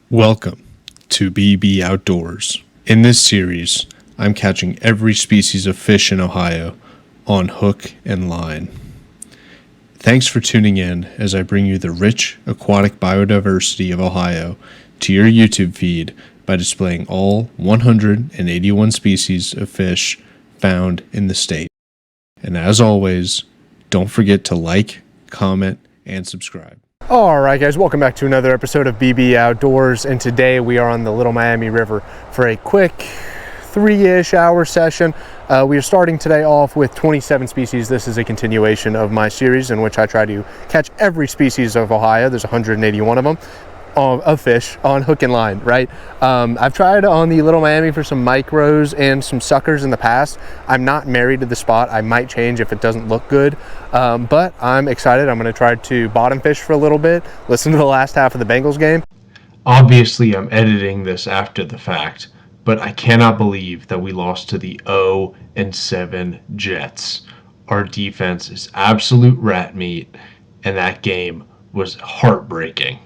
Welcome to BB Outdoors. In this series, I'm catching every species of fish in Ohio on hook and line. Thanks for tuning in as I bring you the rich aquatic biodiversity of Ohio to your YouTube feed by displaying all 181 species of fish found in the state. And as always, don't forget to like, comment, and subscribe. Alright guys, welcome back to another episode of BB Outdoors, and today we are on the Little Miami River for a quick 3-ish hour session. We are starting today off with 27 species. This is a continuation of my series in which I try to catch every species of Ohio. There's 181 of them. Of fish on hook and line, right? I've tried on the Little Miami for some micros and some suckers in the past. I'm not married to the spot. I might change if it doesn't look good, but I'm excited. I'm going to try to bottom fish for a little bit, listen to the last half of the Bengals game. Obviously, I'm editing this after the fact, but I cannot believe that we lost to the 0-7 Jets. Our defense is absolute rat meat, and that game was heartbreaking.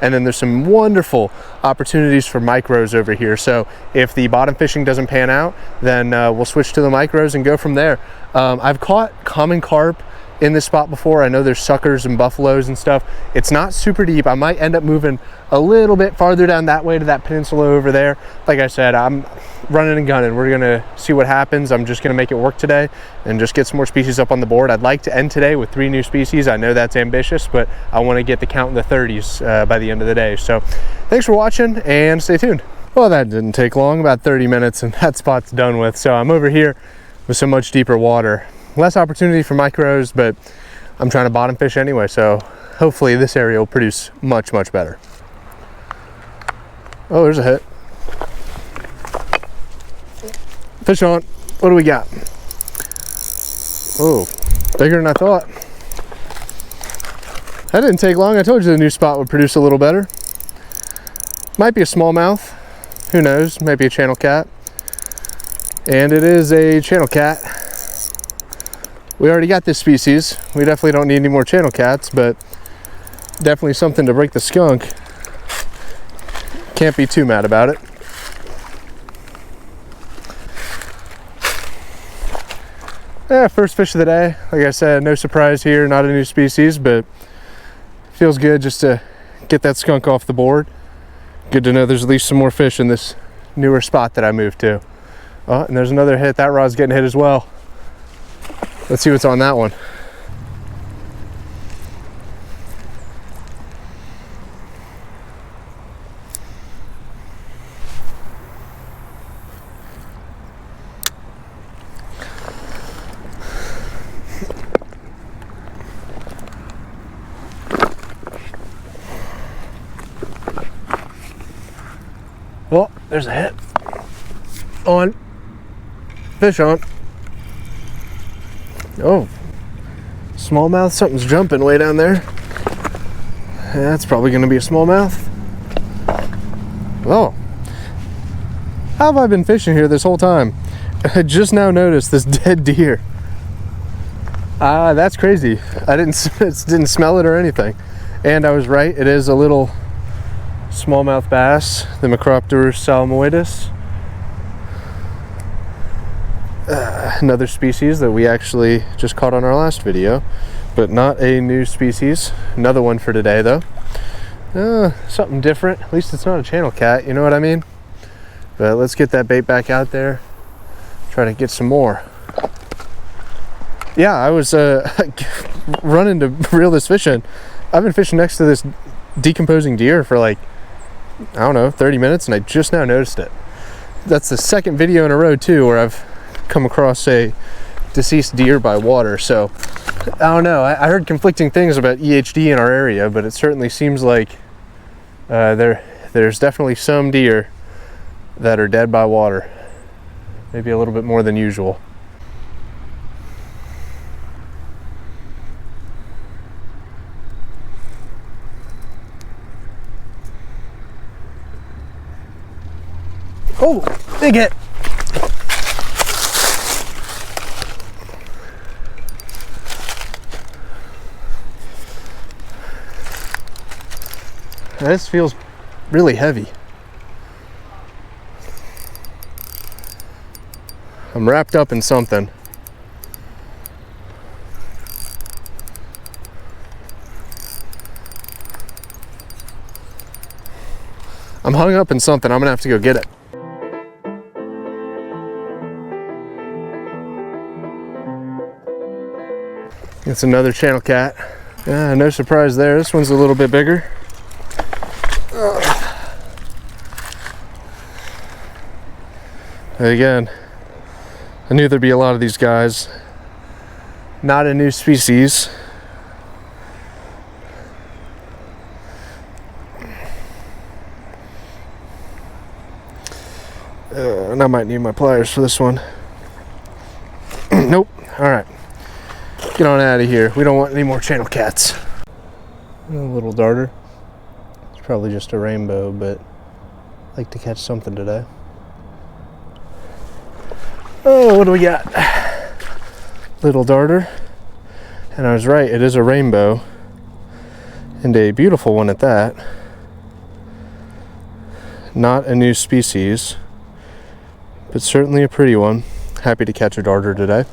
And then there's some wonderful opportunities for micros over here. So if the bottom fishing doesn't pan out, then we'll switch to the micros and go from there. I've caught common carp in this spot before. I know there's suckers and buffaloes and stuff. It's not super deep. I might end up moving a little bit farther down that way to that peninsula over there. Like I said, I'm running and gunning. We're gonna see what happens. I'm just gonna make it work today and just get some more species up on the board. I'd like to end today with 3 new species. I know that's ambitious, but I want to get the count in the 30s by the end of the day. So thanks for watching and stay tuned. Well, that didn't take long, about 30 minutes, and that spot's done with. So I'm over here with some much deeper water. Less opportunity for micros, but I'm trying to bottom fish anyway, so hopefully this area will produce much better. Oh, there's a hit. Fish on. What do we got? Oh, bigger than I thought. That didn't take long. I told you the new spot would produce a little better. Might be a smallmouth. Who knows? Maybe a channel cat. And it is a channel cat. We already got this species. We definitely don't need any more channel cats, but definitely something to break the skunk. Can't be too mad about it. Yeah, first fish of the day. Like I said, no surprise here, not a new species, but feels good just to get that skunk off the board. Good to know there's at least some more fish in this newer spot that I moved to. Oh, and there's another hit. That rod's getting hit as well. Let's see what's on that one. Well, there's a hit. On. Fish on. Oh, smallmouth. Something's jumping way down there. That's probably going to be a smallmouth. Oh, how have I been fishing here this whole time? I just now noticed this dead deer. That's crazy. I didn't smell it or anything, and I was right. It is a little smallmouth bass, the Macropterus salamoides. Another species that we actually just caught on our last video, but not a new species. Another one for today though. Something different. At least it's not a channel cat, you know what I mean? But let's get that bait back out there, try to get some more. Yeah, I was running to reel this fish in. I've been fishing next to this decomposing deer for like, I don't know, 30 minutes, and I just now noticed it. That's the second video in a row too where I've come across a deceased deer by water. So I don't know, I heard conflicting things about EHD in our area, but it certainly seems like there's definitely some deer that are dead by water, maybe a little bit more than usual. Oh, big hit. This feels really heavy. I'm wrapped up in something. I'm hung up in something. I'm gonna have to go get it. It's another channel cat. No surprise there. This one's a little bit bigger. Again, I knew there'd be a lot of these guys. Not a new species. And I might need my pliers for this one. Nope. All right. Get on out of here. We don't want any more channel cats. A little darter. It's probably just a rainbow, but I'd like to catch something today. Oh, what do we got? Little darter. And I was right, it is a rainbow. And a beautiful one at that. Not a new species, but certainly a pretty one. Happy to catch a darter today.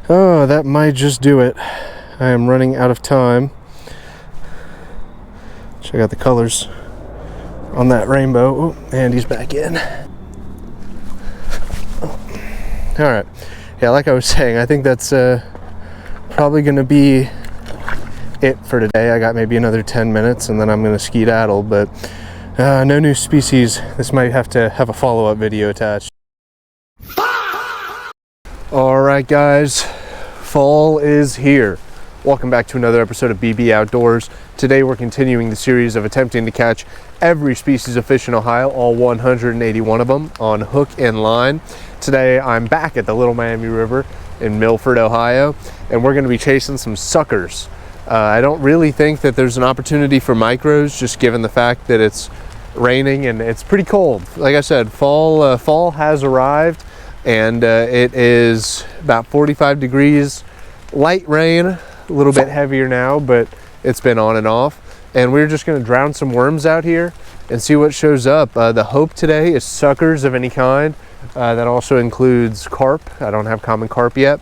Oh, that might just do it. I am running out of time. Check out the colors on that rainbow. Oh, and he's back in. All right. Yeah, like I was saying, I think that's probably going to be it for today. I got maybe another 10 minutes and then I'm going to skedaddle, but no new species. This might have to have a follow-up video attached. All right, guys, fall is here. Welcome back to another episode of BB Outdoors. Today we're continuing the series of attempting to catch every species of fish in Ohio, all 181 of them, on hook and line. Today I'm back at the Little Miami River in Milford, Ohio, and we're going to be chasing some suckers. I don't really think that there's an opportunity for micros, just given the fact that it's raining and it's pretty cold. Like I said, fall has arrived, and it is about 45 degrees. Light rain, a little bit heavier now, but it's been on and off. And we're just going to drown some worms out here and see what shows up. The hope today is suckers of any kind. That also includes carp. I don't have common carp yet.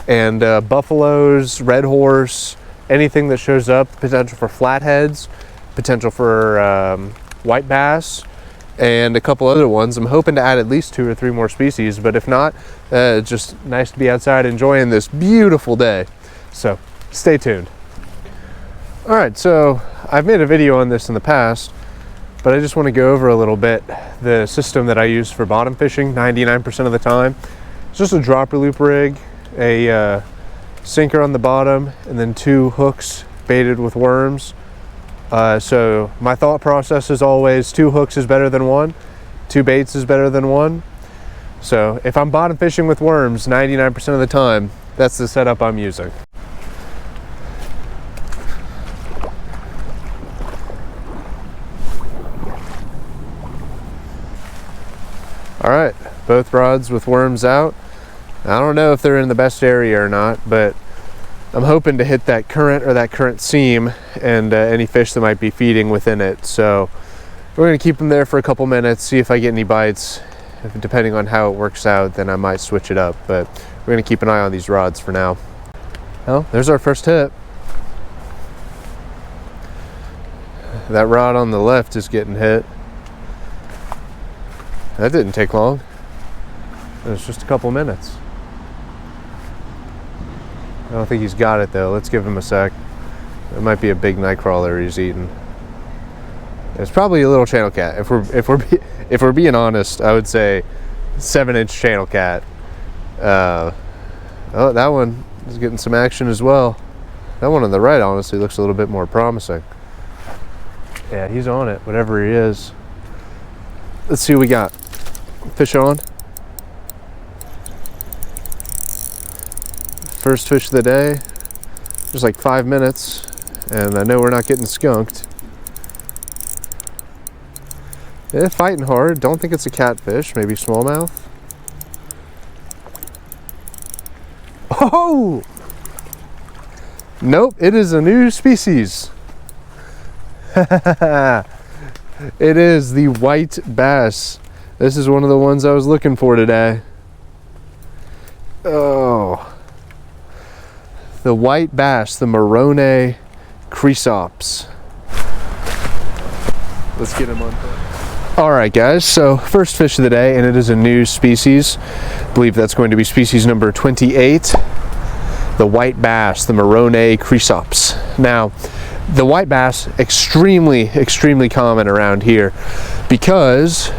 And buffaloes, redhorse, anything that shows up. Potential for flatheads, potential for white bass, and a couple other ones. I'm hoping to add at least 2 or 3 more species, but if not, it's just nice to be outside enjoying this beautiful day. So stay tuned. All right, so I've made a video on this in the past, but I just want to go over a little bit the system that I use for bottom fishing 99% of the time. It's just a dropper loop rig, a sinker on the bottom, and then 2 hooks baited with worms. So my thought process is always 2 hooks is better than 1, 2 baits is better than 1. So if I'm bottom fishing with worms 99% of the time, that's the setup I'm using. All right, both rods with worms out. I don't know if they're in the best area or not, but I'm hoping to hit that current or that current seam and any fish that might be feeding within it. So we're gonna keep them there for a couple minutes, see if I get any bites. Depending on how it works out, then I might switch it up, but we're gonna keep an eye on these rods for now. Well, there's our first hit. That rod on the left is getting hit. That didn't take long. It was just a couple minutes. I don't think he's got it though. Let's give him a sec. It might be a big night crawler he's eating. It's probably a little channel cat. If we're being honest, I would say 7-inch channel cat. Oh, that one is getting some action as well. That one on the right honestly looks a little bit more promising. Yeah, he's on it, whatever he is. Let's see what we got. Fish on. First fish of the day. Just like 5 minutes, and I know we're not getting skunked. It's fighting hard. Don't think it's a catfish, maybe smallmouth. Oh! Nope, it is a new species. It is the white bass. This is one of the ones I was looking for today. Oh. The white bass, the Morone cresops. Let's get him on there. All right, guys, so first fish of the day, and it is a new species. I believe that's going to be species number 28, the white bass, the Morone cresops. Now, the white bass, extremely common around here because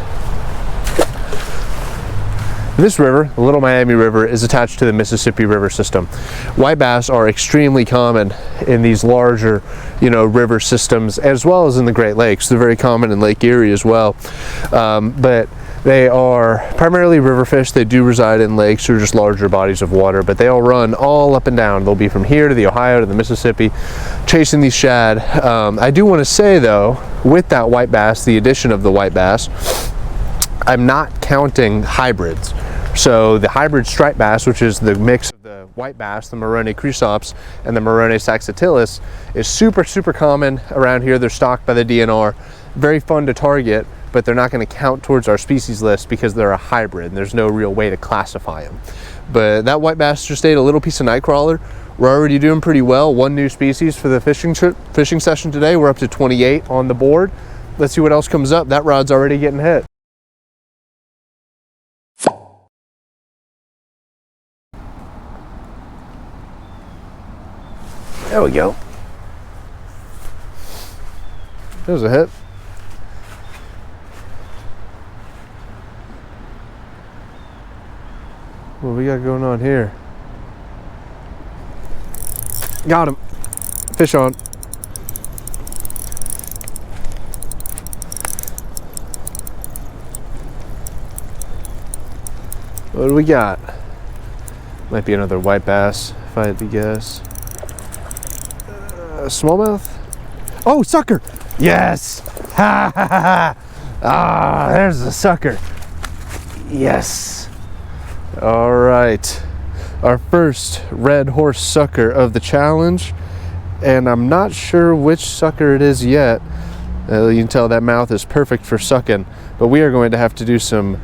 this river, the Little Miami River, is attached to the Mississippi River system. White bass are extremely common in these larger, river systems, as well as in the Great Lakes. They're very common in Lake Erie as well. But they are primarily river fish. They do reside in lakes or just larger bodies of water, but they all run all up and down. They'll be from here to the Ohio to the Mississippi, chasing these shad. I do want to say, though, with that white bass, the addition of the white bass, I'm not counting hybrids. So the hybrid striped bass, which is the mix of the white bass, the Morone cresops, and the Morone saxatilis, is super common around here. They're stocked by the DNR. Very fun to target, but they're not going to count towards our species list because they're a hybrid and there's no real way to classify them. But that white bass just ate a little piece of nightcrawler. We're already doing pretty well. One new species for the fishing session today. We're up to 28 on the board. Let's see what else comes up. That rod's already getting hit. There we go. There's a hit. What we got going on here? Got him. Fish on. What do we got? Might be another white bass, if I had to guess. Smallmouth? Oh, sucker! Yes! Ha ha ha ha! Ah, there's the sucker. Yes. All right. Our first red horse sucker of the challenge. And I'm not sure which sucker it is yet. You can tell that mouth is perfect for sucking. But we are going to have to do some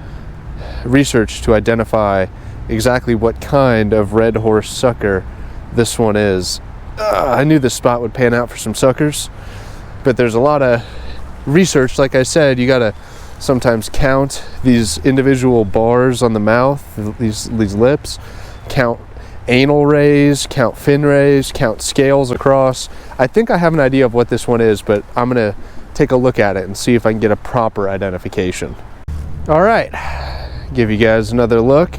research to identify exactly what kind of red horse sucker this one is. I knew this spot would pan out for some suckers, but there's a lot of research. Like I said, you gotta sometimes count these individual bars on the mouth, these lips, count anal rays, count fin rays, count scales across. I think I have an idea of what this one is, but I'm gonna take a look at it and see if I can get a proper identification. All right, give you guys another look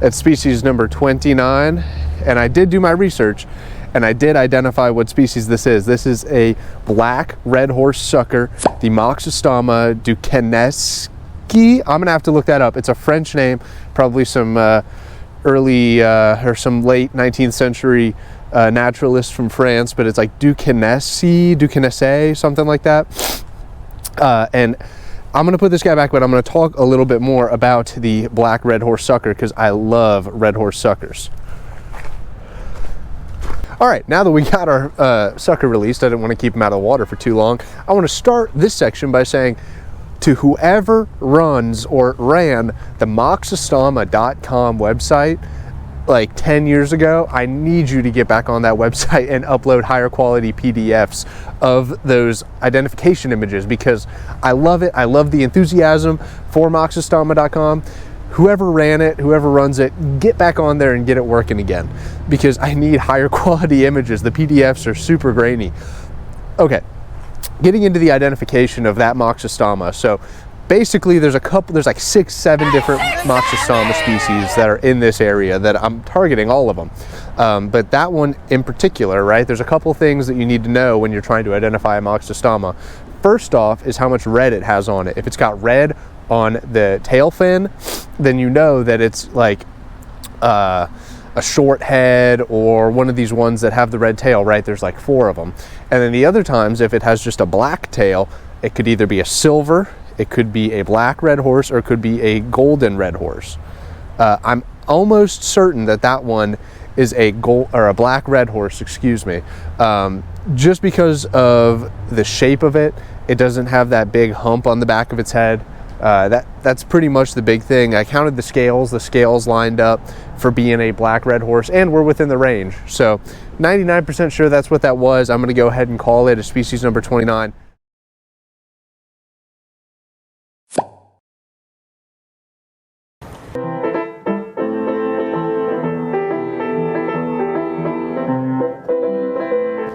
at species number 29, and I did do my research and I did identify what species this is. This is a black red horse sucker, the Moxostoma duquesneyi. I'm gonna have to look that up. It's a French name, probably some early or some late 19th century naturalist from France, but it's like duquesneyi, something like that. And I'm gonna put this guy back, but I'm gonna talk a little bit more about the black red horse sucker because I love red horse suckers. All right, now that we got our sucker released, I didn't want to keep him out of the water for too long. I want to start this section by saying to whoever runs or ran the moxostoma.com website like 10 years ago, I need you to get back on that website and upload higher quality PDFs of those identification images because I love it. I love the enthusiasm for moxostoma.com. Whoever ran it, whoever runs it, get back on there and get it working again because I need higher quality images. The PDFs are super grainy. Okay, getting into the identification of that Moxostoma. So basically there's like 6, 7 different Moxostoma species that are in this area that I'm targeting all of them. But that one in particular, right, there's a couple things that you need to know when you're trying to identify a Moxostoma. First off is how much red it has on it. If it's got red on the tail fin, then you know that it's like a short head or one of these ones that have the red tail, right? There's like 4 of them. And then the other times, if it has just a black tail, it could either be a silver It could be a black red horse, or it could be a golden red horse. I'm almost certain that that one is a black red horse, excuse me. Just because of the shape of it, it doesn't have that big hump on the back of its head. That's pretty much the big thing. I counted the scales lined up for being a black red horse, and we're within the range. So 99% sure that's what that was. I'm going to go ahead and call it a species number 29.